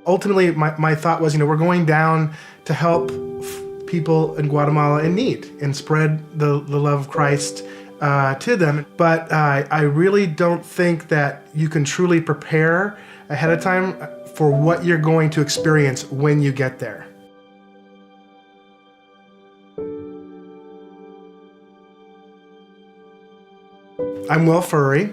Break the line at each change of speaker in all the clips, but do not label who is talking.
Ultimately, my thought was, we're going down to help people in Guatemala in need and spread the love of Christ to them. But I really don't think that you can truly prepare ahead of time for what you're going to experience when you get there. I'm Will Furry,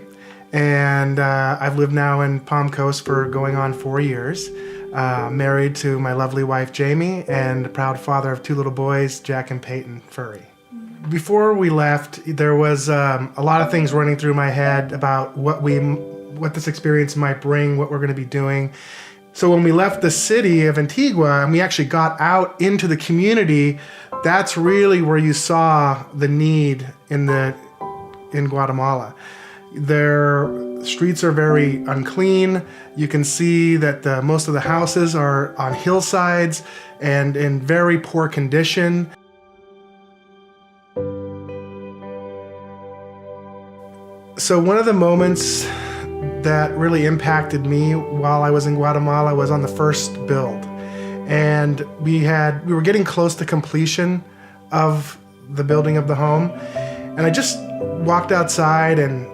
and I've lived now in Palm Coast for going on 4 years. Married to my lovely wife Jamie, and the proud father of 2 little boys, Jack and Peyton Furry. Before we left, there was a lot of things running through my head about what this experience might bring, what we're going to be doing. So when we left the city of Antigua and we actually got out into the community, that's really where you saw the need in Guatemala. Their streets are very unclean. You can see that most of the houses are on hillsides and in very poor condition. So one of the moments that really impacted me while I was in Guatemala was on the first build. And we were getting close to completion of the building of the home. And I just walked outside and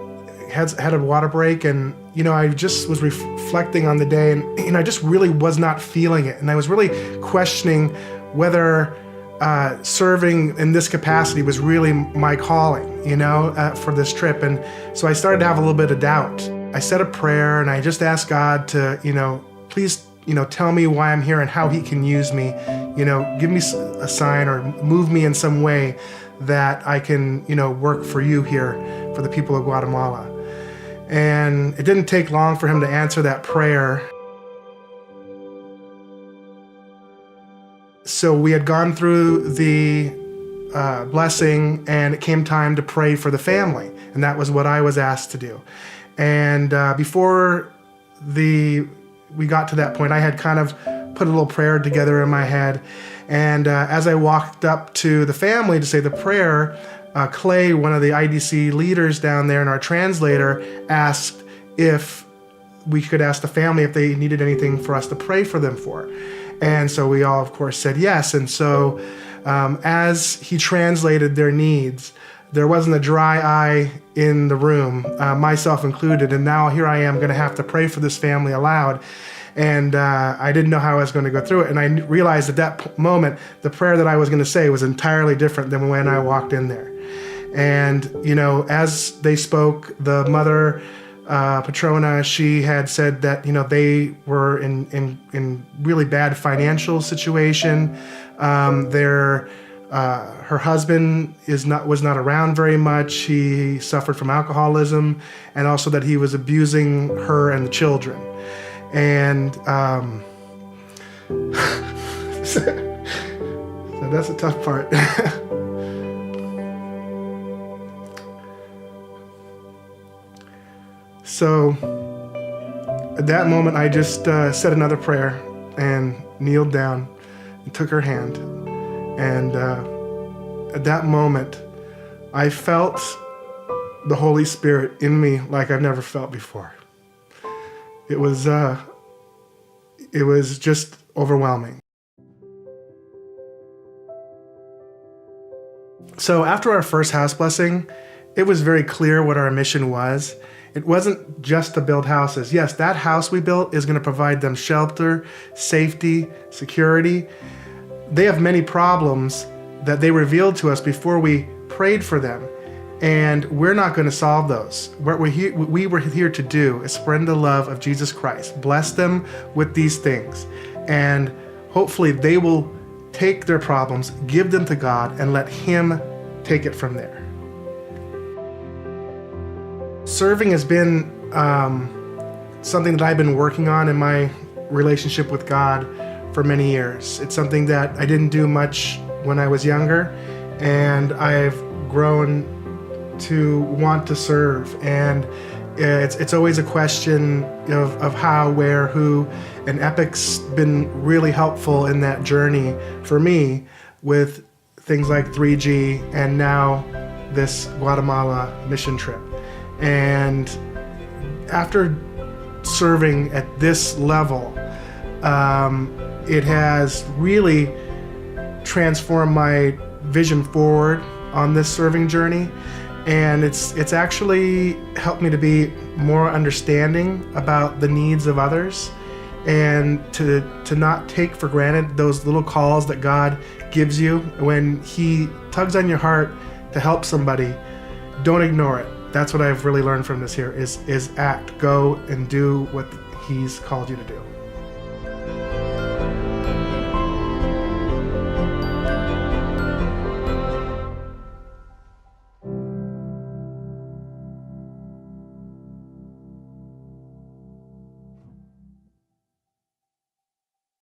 had a water break, and I just was reflecting on the day, and I just really was not feeling it, and I was really questioning whether serving in this capacity was really my calling, for this trip. And so I started to have a little bit of doubt. I said a prayer, and I just asked God to, please, tell me why I'm here and how He can use me, give me a sign or move me in some way that I can, work for you here, for the people of Guatemala. And it didn't take long for Him to answer that prayer. So we had gone through the blessing, and it came time to pray for the family. And that was what I was asked to do. And before we got to that point, I had kind of put a little prayer together in my head. And as I walked up to the family to say the prayer, Clay, one of the IDC leaders down there and our translator, asked if we could ask the family if they needed anything for us to pray for them for. And so we all, of course, said yes. And so as he translated their needs, there wasn't a dry eye in the room, myself included. And now here I am going to have to pray for this family aloud. And I didn't know how I was going to go through it. And I realized at that moment, the prayer that I was going to say was entirely different than when I walked in there. And, as they spoke, the mother, Patrona, she had said that, they were in really bad financial situation. Her husband was not around very much. He suffered from alcoholism, and also that he was abusing her and the children. And so that's a tough part. So at that moment, I just said another prayer and kneeled down and took her hand. And at that moment, I felt the Holy Spirit in me like I've never felt before. It was just overwhelming. So after our first house blessing, it was very clear what our mission was. It wasn't just to build houses. Yes, that house we built is going to provide them shelter, safety, security. They have many problems that they revealed to us before we prayed for them. And we're not going to solve those. What we were here to do is spread the love of Jesus Christ. Bless them with these things. And hopefully they will take their problems, give them to God, and let Him take it from there. Serving has been something that I've been working on in my relationship with God for many years. It's something that I didn't do much when I was younger, and I've grown to want to serve. And it's always a question of how, where, who, and Epic's been really helpful in that journey for me with things like 3G and now this Guatemala mission trip. And after serving at this level, It has really transformed my vision forward on this serving journey, and it's actually helped me to be more understanding about the needs of others, and to not take for granted those little calls that God gives you when He tugs on your heart to help somebody. Don't ignore it. That's what I've really learned from this here is act, go and do what He's called you to do.